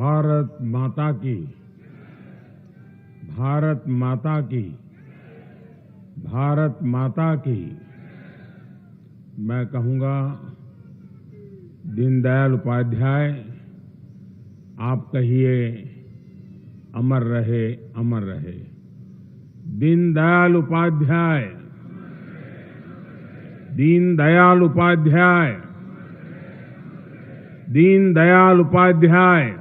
भारत माता की, भारत माता की, भारत माता की। मैं कहूंगा, दीनदयाल उपाध्याय, आप कहिए अमर रहे, अमर रहे। दीनदयाल उपाध्याय, दीनदयाल उपाध्याय, दीनदयाल उपाध्याय।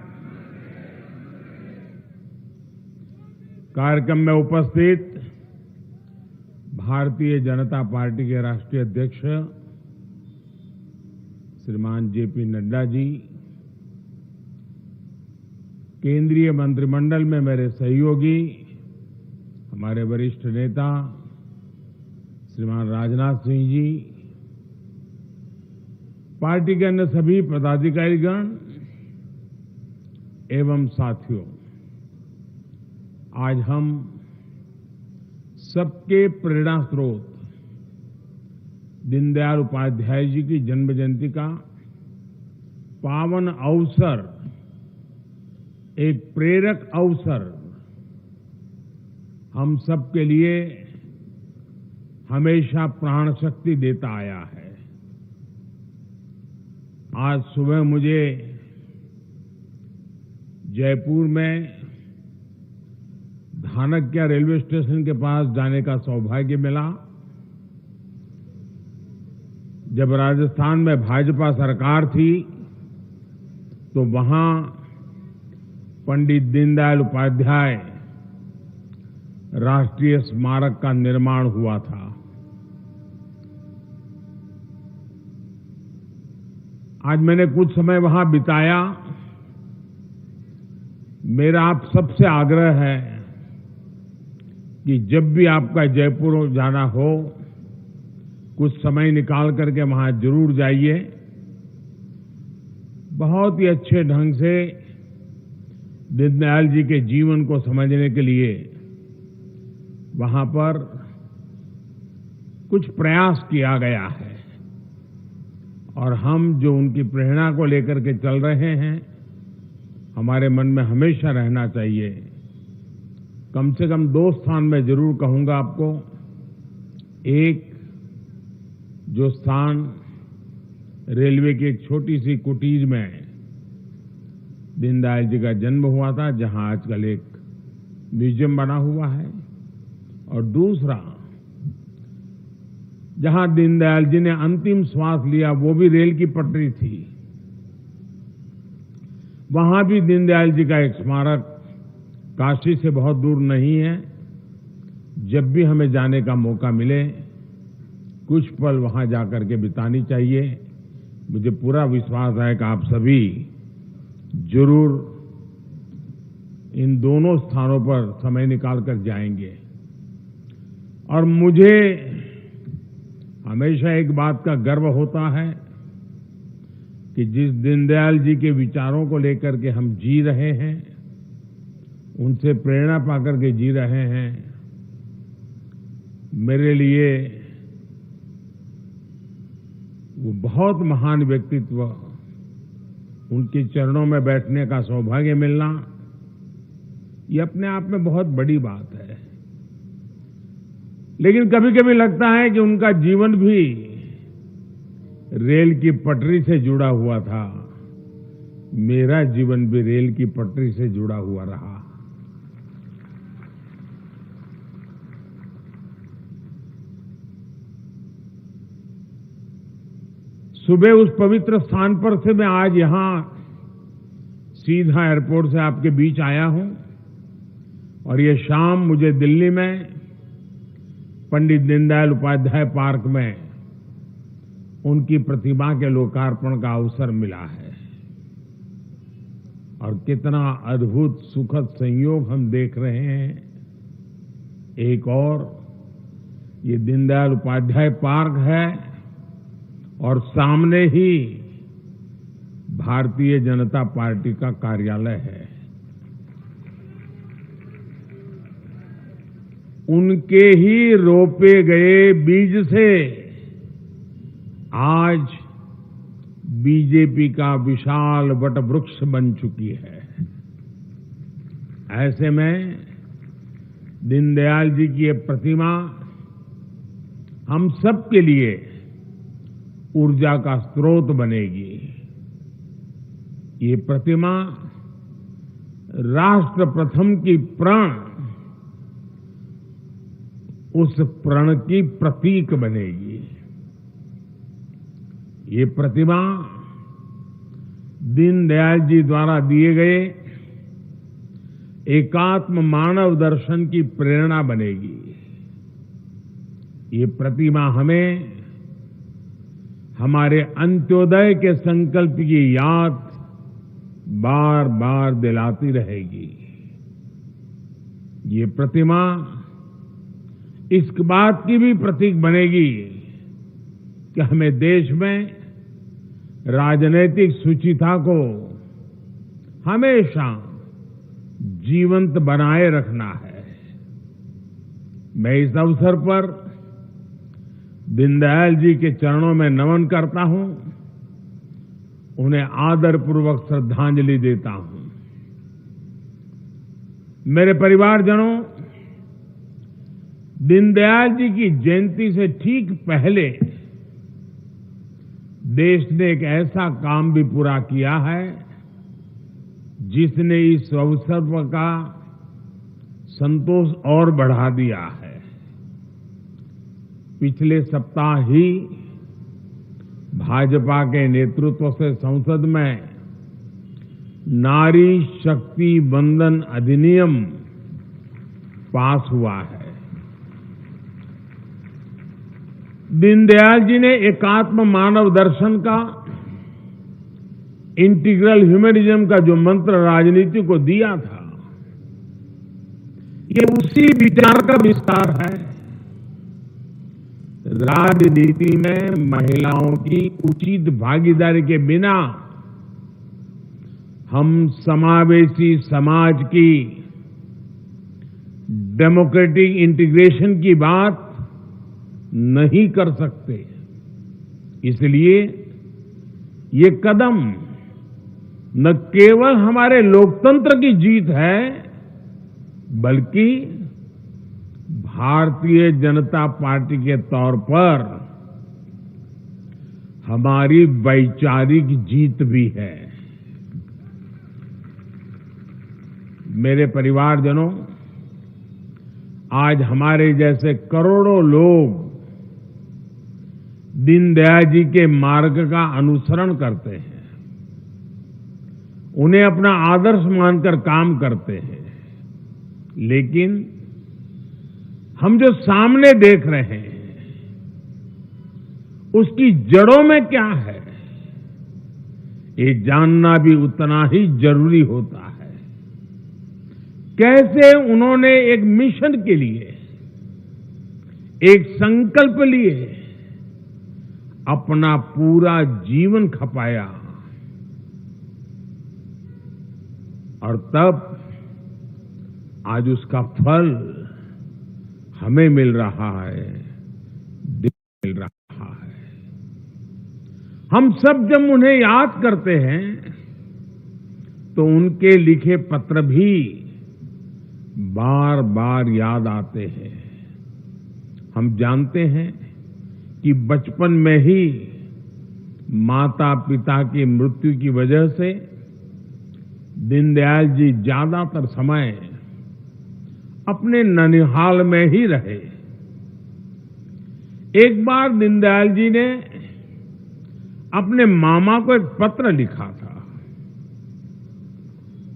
कार्यक्रम में उपस्थित भारतीय जनता पार्टी के राष्ट्रीय अध्यक्ष श्रीमान जेपी नड्डा जी, केंद्रीय मंत्रिमंडल में मेरे सहयोगी, हमारे वरिष्ठ नेता श्रीमान राजनाथ सिंह जी, पार्टी के अन्य सभी पदाधिकारीगण एवं साथियों, आज हम सबके प्रेरणा स्रोत दीनदयाल उपाध्याय जी की जन्म जयंती का पावन अवसर, एक प्रेरक अवसर हम सबके लिए हमेशा प्राण शक्ति देता आया है। आज सुबह मुझे जयपुर में धानक्या रेलवे स्टेशन के पास जाने का सौभाग्य मिला। जब राजस्थान में भाजपा सरकार थी तो वहां पंडित दीनदयाल उपाध्याय राष्ट्रीय स्मारक का निर्माण हुआ था। आज मैंने कुछ समय वहां बिताया। मेरा आप सबसे आग्रह है कि जब भी आपका जयपुर जाना हो, कुछ समय निकाल करके वहां जरूर जाइए। बहुत ही अच्छे ढंग से दीनदयाल जी के जीवन को समझने के लिए वहां पर कुछ प्रयास किया गया है और हम जो उनकी प्रेरणा को लेकर के चल रहे हैं, हमारे मन में हमेशा रहना चाहिए। कम से कम 2 स्थान में जरूर कहूंगा आपको। एक, जो स्थान रेलवे की एक छोटी सी कुटीर में दीनदयाल जी का जन्म हुआ था, जहां आजकल एक म्यूजियम बना हुआ है, और दूसरा, जहां दीनदयाल जी ने अंतिम श्वास लिया, वो भी रेल की पटरी थी। वहां भी दीनदयाल जी का एक स्मारक काशी से बहुत दूर नहीं है। जब भी हमें जाने का मौका मिले, कुछ पल वहां जाकर के बितानी चाहिए। मुझे पूरा विश्वास है कि आप सभी जरूर इन दोनों स्थानों पर समय निकाल कर जाएंगे। और मुझे हमेशा एक बात का गर्व होता है कि जिस दीनदयाल जी के विचारों को लेकर के हम जी रहे हैं, उनसे प्रेरणा पाकर के जी रहे हैं, मेरे लिए वो बहुत महान व्यक्तित्व, उनके चरणों में बैठने का सौभाग्य मिलना, ये अपने आप में बहुत बड़ी बात है। लेकिन कभी कभी लगता है कि उनका जीवन भी रेल की पटरी से जुड़ा हुआ था। मेरा जीवन भी रेल की पटरी से जुड़ा हुआ रहा। सुबह उस पवित्र स्थान पर से मैं आज यहां सीधा एयरपोर्ट से आपके बीच आया हूं, और ये शाम मुझे दिल्ली में पंडित दीनदयाल उपाध्याय पार्क में उनकी प्रतिमा के लोकार्पण का अवसर मिला है। और कितना अद्भुत सुखद संयोग हम देख रहे हैं। एक और, ये दीनदयाल उपाध्याय पार्क है और सामने ही भारतीय जनता पार्टी का कार्यालय है। उनके ही रोपे गए बीज से आज बीजेपी का विशाल वट वृक्ष बन चुकी है। ऐसे में दीनदयाल जी की ये प्रतिमा हम सब के लिए ऊर्जा का स्रोत बनेगी। ये प्रतिमा राष्ट्र प्रथम की प्रण, उस प्रण की प्रतीक बनेगी। ये प्रतिमा दीनदयाल जी द्वारा दिए गए एकात्म मानव दर्शन की प्रेरणा बनेगी। ये प्रतिमा हमें हमारे अंत्योदय के संकल्प की याद बार बार दिलाती रहेगी। ये प्रतिमा इस बात की भी प्रतीक बनेगी कि हमें देश में राजनीतिक शुचिता को हमेशा जीवंत बनाए रखना है। मैं इस अवसर पर दीनदयाल जी के चरणों में नमन करता हूं, उन्हें आदरपूर्वक श्रद्धांजलि देता हूं। मेरे परिवारजनों, दीनदयाल जी की जयंती से ठीक पहले देश ने एक ऐसा काम भी पूरा किया है जिसने इस अवसर का संतोष और बढ़ा दिया है। पिछले सप्ताह ही भाजपा के नेतृत्व से संसद में नारी शक्ति वंदन अधिनियम पास हुआ है। दीनदयाल जी ने एकात्म मानव दर्शन का, इंटीग्रल ह्यूमनिज्म का जो मंत्र राजनीति को दिया था, ये उसी विचार का विस्तार है। राजनीति में महिलाओं की उचित भागीदारी के बिना हम समावेशी समाज की डेमोक्रेटिक इंटीग्रेशन की बात नहीं कर सकते। इसलिए ये कदम न केवल हमारे लोकतंत्र की जीत है, बल्कि भारतीय जनता पार्टी के तौर पर हमारी वैचारिक जीत भी है। मेरे परिवारजनों, आज हमारे जैसे करोड़ों लोग दीनदयाल जी के मार्ग का अनुसरण करते हैं, उन्हें अपना आदर्श मानकर काम करते हैं। लेकिन हम जो सामने देख रहे हैं, उसकी जड़ों में क्या है, ये जानना भी उतना ही जरूरी होता है। कैसे उन्होंने एक मिशन के लिए, एक संकल्प लिए अपना पूरा जीवन खपाया, और तब आज उसका फल हमें मिल रहा है, मिल रहा है। हम सब जब उन्हें याद करते हैं तो उनके लिखे पत्र भी बार बार याद आते हैं। हम जानते हैं कि बचपन में ही माता पिता की मृत्यु की वजह से दीनदयाल जी ज्यादातर समय अपने ननिहाल में ही रहे। एक बार दीनदयाल जी ने अपने मामा को एक पत्र लिखा था,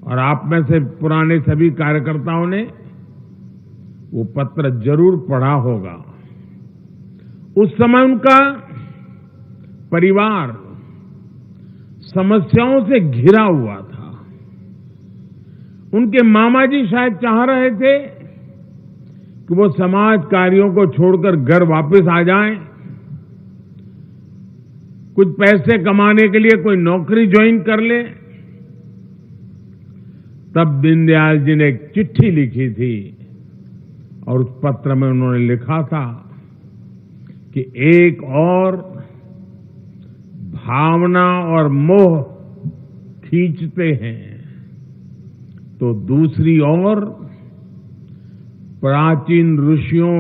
और आप में से पुराने सभी कार्यकर्ताओं ने वो पत्र जरूर पढ़ा होगा। उस समय उनका परिवार समस्याओं से घिरा हुआ था। उनके मामा जी शायद चाह रहे थे कि वो समाज कार्यों को छोड़कर घर वापस आ जाएं, कुछ पैसे कमाने के लिए कोई नौकरी ज्वाइन कर ले। तब दीनदयाल जी ने एक चिट्ठी लिखी थी, और उस पत्र में उन्होंने लिखा था कि एक और भावना और मोह खींचते हैं, तो दूसरी ओर प्राचीन ऋषियों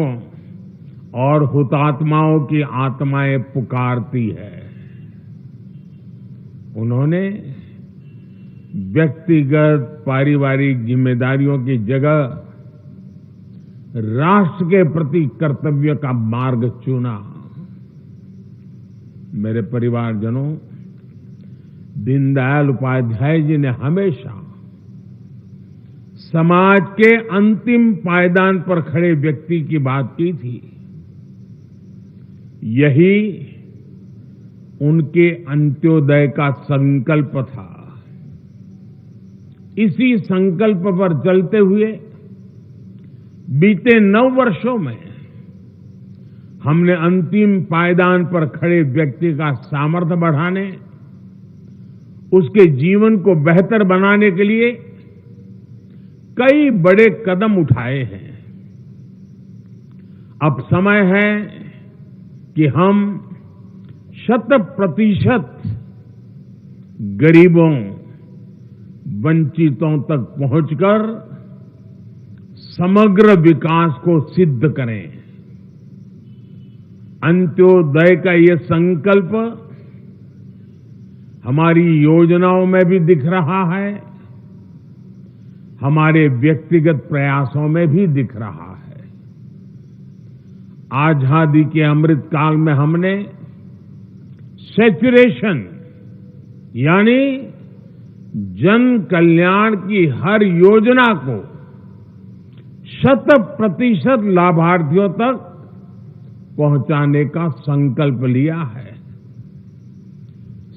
और हुतात्माओं की आत्माएं पुकारती है। उन्होंने व्यक्तिगत पारिवारिक जिम्मेदारियों की जगह राष्ट्र के प्रति कर्तव्य का मार्ग चुना। मेरे परिवारजनों, दीनदयाल उपाध्याय जी ने हमेशा समाज के अंतिम पायदान पर खड़े व्यक्ति की बात की थी। यही उनके अंत्योदय का संकल्प था। इसी संकल्प पर चलते हुए बीते 9 वर्षों में हमने अंतिम पायदान पर खड़े व्यक्ति का सामर्थ्य बढ़ाने, उसके जीवन को बेहतर बनाने के लिए कई बड़े कदम उठाए हैं। अब समय है कि हम 100% गरीबों, वंचितों तक पहुंचकर समग्र विकास को सिद्ध करें। अंत्योदय का ये संकल्प हमारी योजनाओं में भी दिख रहा है, हमारे व्यक्तिगत प्रयासों में भी दिख रहा है। आजादी के अमृत काल में हमने सैचुरेशन यानी जन कल्याण की हर योजना को 100% लाभार्थियों तक पहुंचाने का संकल्प लिया है।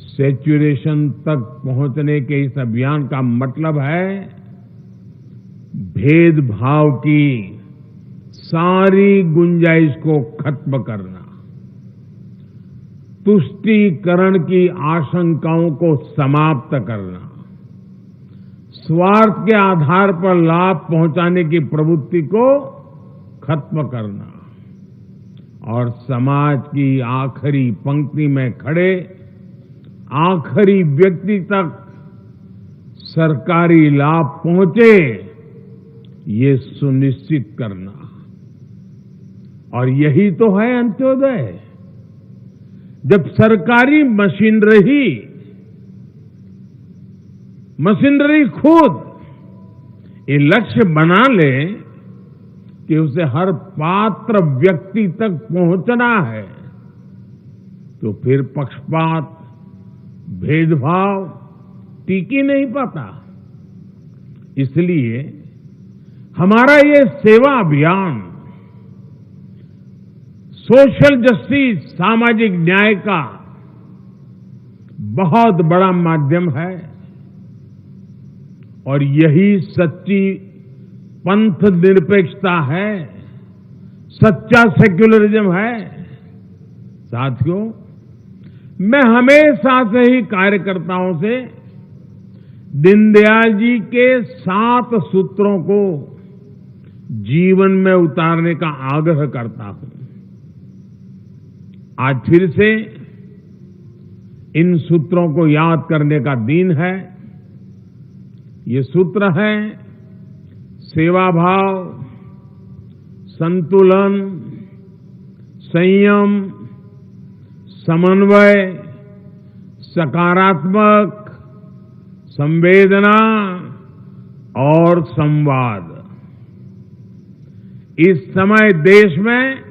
सैचुरेशन तक पहुंचने के इस अभियान का मतलब है भेदभाव की सारी गुंजाइश को खत्म करना, तुष्टीकरण की आशंकाओं को समाप्त करना, स्वार्थ के आधार पर लाभ पहुंचाने की प्रवृत्ति को खत्म करना और समाज की आखिरी पंक्ति में खड़े आखिरी व्यक्ति तक सरकारी लाभ पहुंचे, ये सुनिश्चित करना। और यही तो है अंत्योदय। जब सरकारी मशीनरी खुद ये लक्ष्य बना ले कि उसे हर पात्र व्यक्ति तक पहुंचना है, तो फिर पक्षपात, भेदभाव टिक ही नहीं पाता। इसलिए हमारा ये सेवा अभियान सोशल जस्टिस, सामाजिक न्याय का बहुत बड़ा माध्यम है और यही सच्ची पंथ निरपेक्षता है, सच्चा सेक्युलरिज्म है। साथियों, मैं हमेशा से ही कार्यकर्ताओं से दीनदयाल जी के 7 सूत्रों को जीवन में उतारने का आग्रह करता हूं। आज फिर से इन सूत्रों को याद करने का दिन है। ये सूत्र है सेवा भाव, संतुलन, संयम, समन्वय, सकारात्मक, संवेदना और संवाद। इस समय देश में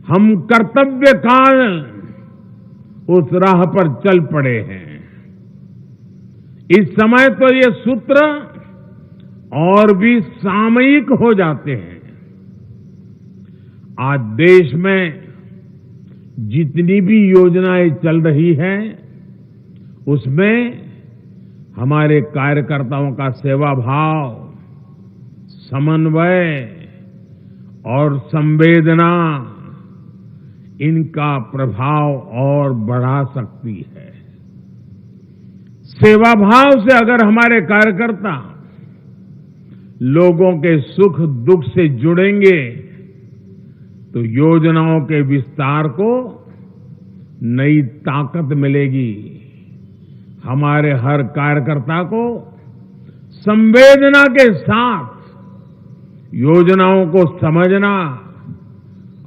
हम कर्तव्य काल उस राह पर चल पड़े हैं। इस समय तो ये सूत्र और भी सामयिक हो जाते हैं। आज देश में जितनी भी योजनाएं चल रही हैं, उसमें हमारे कार्यकर्ताओं का सेवा भाव, समन्वय और संवेदना, इनका प्रभाव और बढ़ा सकती है। सेवा भाव से अगर हमारे कार्यकर्ता लोगों के सुख दुख से जुड़ेंगे, तो योजनाओं के विस्तार को नई ताकत मिलेगी। हमारे हर कार्यकर्ता को संवेदना के साथ योजनाओं को समझना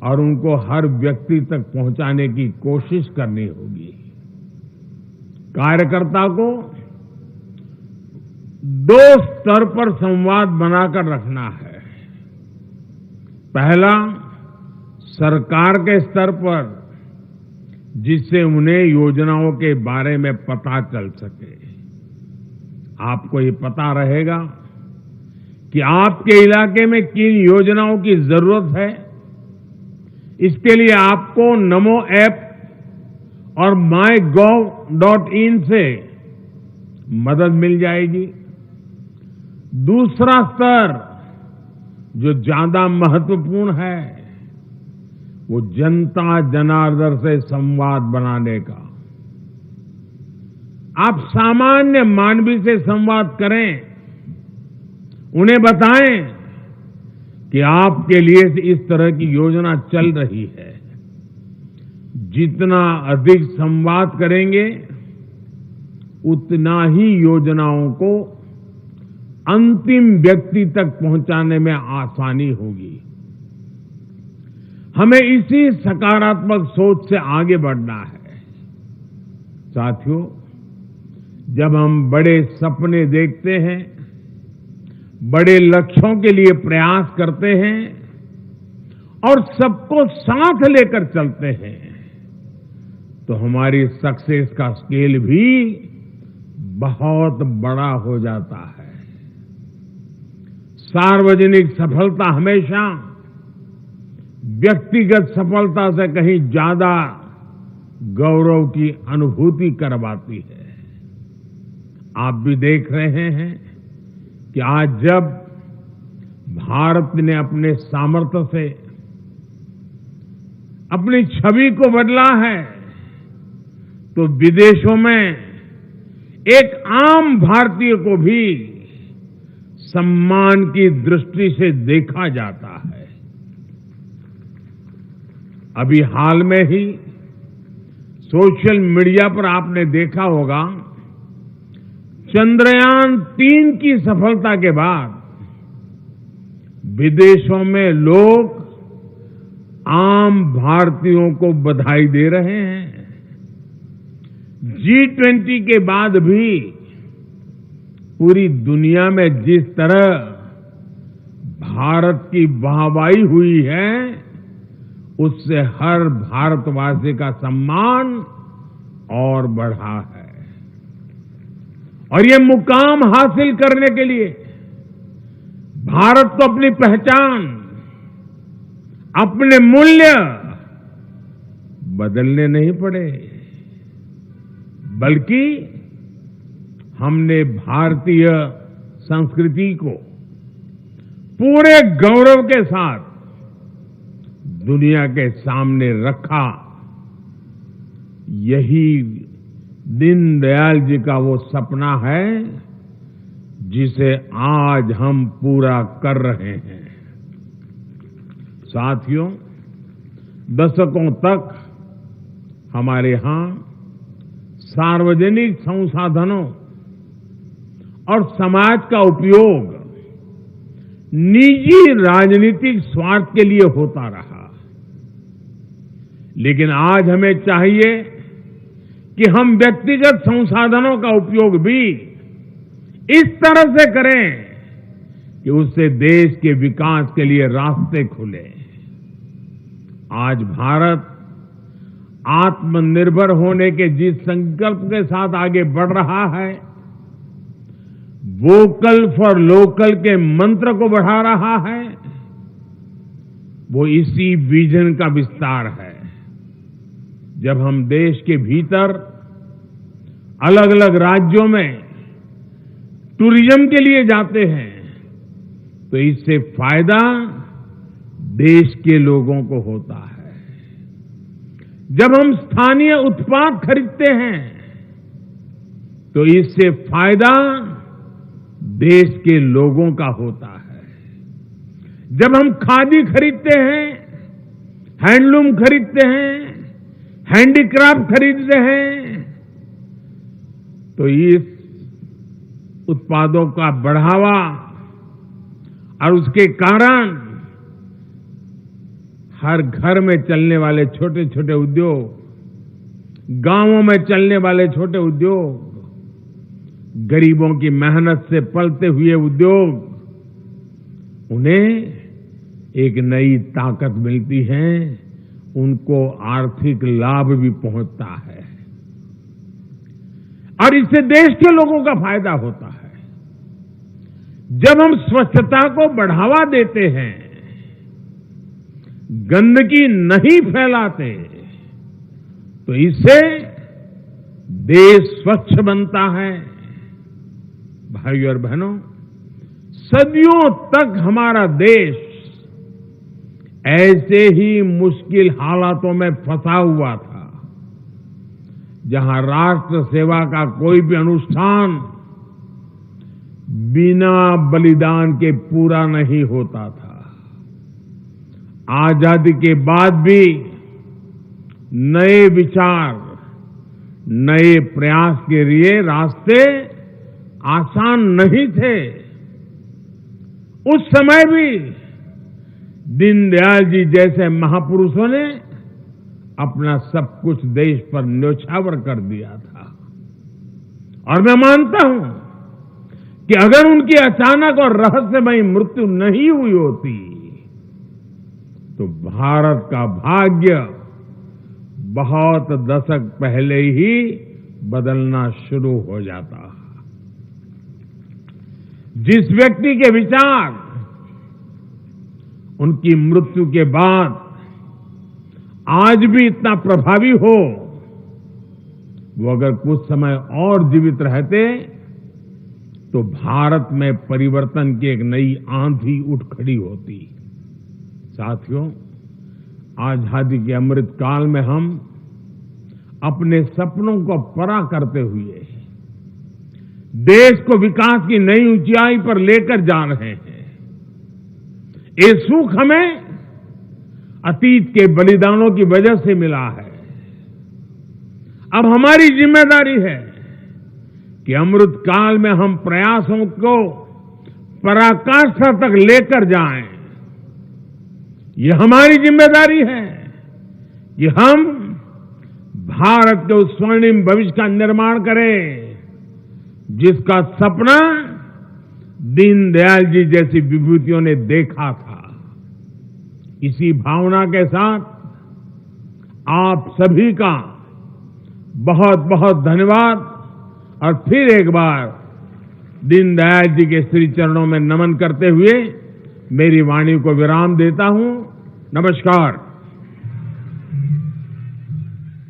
और उनको हर व्यक्ति तक पहुंचाने की कोशिश करनी होगी। कार्यकर्ता को दो स्तर पर संवाद बनाकर रखना है। पहला, सरकार के स्तर पर, जिससे उन्हें योजनाओं के बारे में पता चल सके। आपको ये पता रहेगा कि आपके इलाके में किन योजनाओं की जरूरत है। इसके लिए आपको नमो ऐप और mygov.in से मदद मिल जाएगी। दूसरा स्तर जो ज्यादा महत्वपूर्ण है, वो जनता जनार्दन से संवाद बनाने का। आप सामान्य मानवी से संवाद करें, उन्हें बताएं कि आपके लिए इस तरह की योजना चल रही है। जितना अधिक संवाद करेंगे, उतना ही योजनाओं को अंतिम व्यक्ति तक पहुंचाने में आसानी होगी। हमें इसी सकारात्मक सोच से आगे बढ़ना है। साथियों, जब हम बड़े सपने देखते हैं, बड़े लक्ष्यों के लिए प्रयास करते हैं और सबको साथ लेकर चलते हैं, तो हमारी सक्सेस का स्केल भी बहुत बड़ा हो जाता है। सार्वजनिक सफलता हमेशा व्यक्तिगत सफलता से कहीं ज्यादा गौरव की अनुभूति करवाती है। आप भी देख रहे हैं कि आज जब भारत ने अपने सामर्थ्य से अपनी छवि को बदला है, तो विदेशों में एक आम भारतीय को भी सम्मान की दृष्टि से देखा जाता है। अभी हाल में ही सोशल मीडिया पर आपने देखा होगा, चंद्रयान-3 की सफलता के बाद विदेशों में लोग आम भारतीयों को बधाई दे रहे हैं। G20 के बाद भी पूरी दुनिया में जिस तरह भारत की वाहवाही हुई है, उससे हर भारतवासी का सम्मान और बढ़ा है। और ये मुकाम हासिल करने के लिए भारत को अपनी पहचान, अपने मूल्य बदलने नहीं पड़े, बल्कि हमने भारतीय संस्कृति को पूरे गौरव के साथ दुनिया के सामने रखा। यही दीनदयाल जी का वो सपना है जिसे आज हम पूरा कर रहे हैं। साथियों, दशकों तक हमारे यहां सार्वजनिक संसाधनों और समाज का उपयोग निजी राजनीतिक स्वार्थ के लिए होता रहा। लेकिन आज हमें चाहिए कि हम व्यक्तिगत संसाधनों का उपयोग भी इस तरह से करें कि उससे देश के विकास के लिए रास्ते खुले। आज भारत आत्मनिर्भर होने के जिस संकल्प के साथ आगे बढ़ रहा है, वोकल फॉर लोकल के मंत्र को बढ़ा रहा है, वो इसी विजन का विस्तार है। जब हम देश के भीतर अलग अलग राज्यों में टूरिज्म के लिए जाते हैं, तो इससे फायदा देश के लोगों को होता है। जब हम स्थानीय उत्पाद खरीदते हैं, तो इससे फायदा देश के लोगों का होता है। जब हम खादी खरीदते हैं, हैंडलूम खरीदते हैं, हैंडीक्राफ्ट खरीदते हैं, तो इस उत्पादों का बढ़ावा और उसके कारण हर घर में चलने वाले छोटे छोटे उद्योग, गांवों में चलने वाले छोटे उद्योग, गरीबों की मेहनत से पलते हुए उद्योग, उन्हें एक नई ताकत मिलती है, उनको आर्थिक लाभ भी पहुंचता है और इससे देश के लोगों का फायदा होता है। जब हम स्वच्छता को बढ़ावा देते हैं, गंदगी नहीं फैलाते, तो इससे देश स्वच्छ बनता है। भाइयों और बहनों, सदियों तक हमारा देश ऐसे ही मुश्किल हालातों में फंसा हुआ था, जहां राष्ट्र सेवा का कोई भी अनुष्ठान बिना बलिदान के पूरा नहीं होता था। आजादी के बाद भी नए विचार, नए प्रयास के लिए रास्ते आसान नहीं थे। उस समय भी दीनदयाल जी जैसे महापुरुषों ने अपना सब कुछ देश पर न्योछावर कर दिया था और मैं मानता हूं कि अगर उनकी अचानक और रहस्यमयी मृत्यु नहीं हुई होती तो भारत का भाग्य बहुत दशक पहले ही बदलना शुरू हो जाता। जिस व्यक्ति के विचार उनकी मृत्यु के बाद आज भी इतना प्रभावी हो, वो अगर कुछ समय और जीवित रहते तो भारत में परिवर्तन की एक नई आंधी उठ खड़ी होती। साथियों, आजादी के अमृत काल में हम अपने सपनों को पूरा करते हुए देश को विकास की नई ऊंचाई पर लेकर जा रहे हैं। ये सुख हमें अतीत के बलिदानों की वजह से मिला है। अब हमारी जिम्मेदारी है कि अमृत काल में हम प्रयासों को पराकाष्ठा तक लेकर जाएं। ये हमारी जिम्मेदारी है कि हम भारत के उस स्वर्णिम भविष्य का निर्माण करें जिसका सपना दीनदयाल जी जैसी विभूतियों ने देखा था। इसी भावना के साथ आप सभी का बहुत बहुत धन्यवाद और फिर एक बार दीनदयाल जी के श्री चरणों में नमन करते हुए मेरी वाणी को विराम देता हूं। नमस्कार।